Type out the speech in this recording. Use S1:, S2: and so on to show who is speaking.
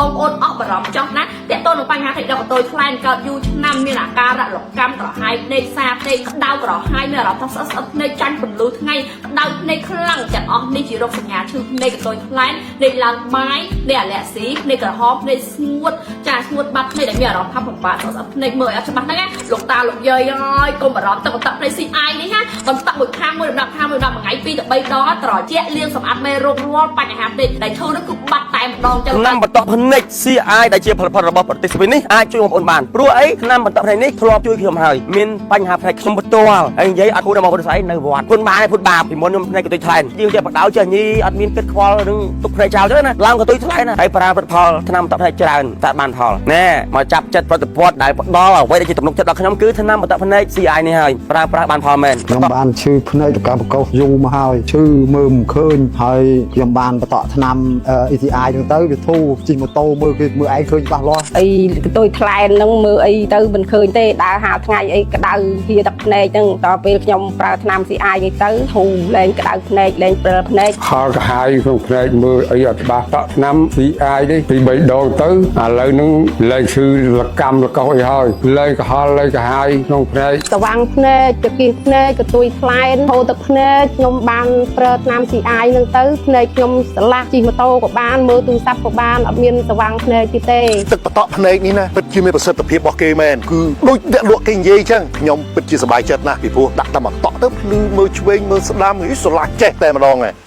S1: បងប្អូនអស់បារម្ភចង់ណាស់តើតើនឹងបញ្ហាថៃដល់កតុយខ្លែងកើតយូរឆ្នាំមានអាការៈរកម្មក្រហាយភ្នែកសាភ្នែកក្តៅក្រហាយមានអារម្មណ៍ថាស្អិតភ្នែកចាញ់ពន្លឺថ្ងៃក្តៅភ្នែកខ្លាំងទាំងអស់នេះជារោគសញ្ញាឈឺភ្នែកកតុយខ្លែងភ្នែកឡើងបាយភ្នែកអាឡែស៊ីភ្នែកក្រហមភ្នែកស្ងួតចាស្ងួតបាត់ភ្នែកដែលមានអារម្មណ៍ថាពិបាកស្អិតភ្នែកមើលឲ្យអត់ច្បាស់ហ្នឹងណាលោកតាលោកយាយហើយកុំបារម្ភទឹកបន្តភ្នែក CI នេះណាបន្តមួយខាងមួយដំណាប់ខាងមួយដំណាប់មួយថ្ងៃ2ទៅ3ដងត្រជាក់លាងសម្អាតមេរោគរាល់បញ្ហាភ្នែកដែលឈឺនោះគឺបាត់តែម្ដងចឹងណាបន្តភ្នែក CI ដែលជាផលិតផលរបស់ប្រទេសស្វីសនេះអាចជួយបងប្អូនបានព្រោះអីឆ្នាំបន្តផ្នែកនេះធ្លាប់ជួយខ្ញុំហើយមានបញ្ហាផ្នែកខ្ញុំផ្ទាល់ហើយនិយាយអត់គួរដល់មកពុទ្ធស្អីនៅវត្តពុនបានពុតបាបពីមុនខ្ញុំផ្នែកកតុយថ្លែនយើងចេះបដៅចេះញីអត់មានគិតខ្វល់នឹងទុកផ្នែកចោលទេណាឡើងកតុយថ្លែនហើយប្រើផលិតផលឆ្នាំបន្តផ្នែកច្រើនតែបានផលណែមកចាប់ចិត្តប្រតិបត្តិដែលផ្ដល់អ្វីដែលជាទំនុកចិត្តដល់ខ្ញុំគឺឆ្នាំបន្តផ្នែក CI នេះហើយប្រើបានផលមែន
S2: ខ្ញុំបានឈឺភ្នែកការបកោសយូរមកហើយឈឺមើលមិនឃើញហើយខ្ញុំបានបន្តឆ្នាំ ECI ហ្នឹងទៅវាធូរជិះម៉ូតូមើលគេមើលឯងឃើញច្បាស់លាស់
S3: អីកតុយថ្លែនហ្នឹងមើលអីទៅមិនឃើញទេដើរហាលថ្ងៃអីក្តៅហៀទឹកភ្នែកហ្នឹងដល់ពេលខ្ញុំប្រើថ្នាំ CI នេះទៅធូរលែងក្តៅភ្នែកលែងព្រិលភ្នែក
S4: ហល់កាហាយក្នុងភ្នែកមើលអីអត់ច្បាស់តក់ថ្នាំ CI នេះពី3ដងទៅឥឡូវហ្នឹងលែងឈឺលកម្មលកោសអីហើយលែងកុហលលែងកាហាយក្នុងភ្នែក
S3: ស្វាំងភ្នែកចង្គៀសភ្នែកកតុយថ្លែនហូរទឹកភ្នែកខ្ញុំបានប្រើថ្នាំ CI ហ្នឹងទៅភ្នែកខ្ញុំស្រឡះជិះម៉ូតូក៏បានមើលទូរស័ព្ទក៏បានអត់មានស្វាំងភ្នែកទៀតទេ
S5: ទឹកបតក់ភ្នែកនេះណាពិតជាមានប្រសិទ្ធភាពរបស់គេមែនគឺដូចអ្នកលក់គេនិយាយអញ្ចឹងខ្ញុំពិតជាសប្បាយចិត្តណាស់ពីព្រោះដាក់តែមកតក់ទៅភ្លឺមើលឆ្វេងមើលស្ដាំស្រឡះចេះតែម្ដងឯង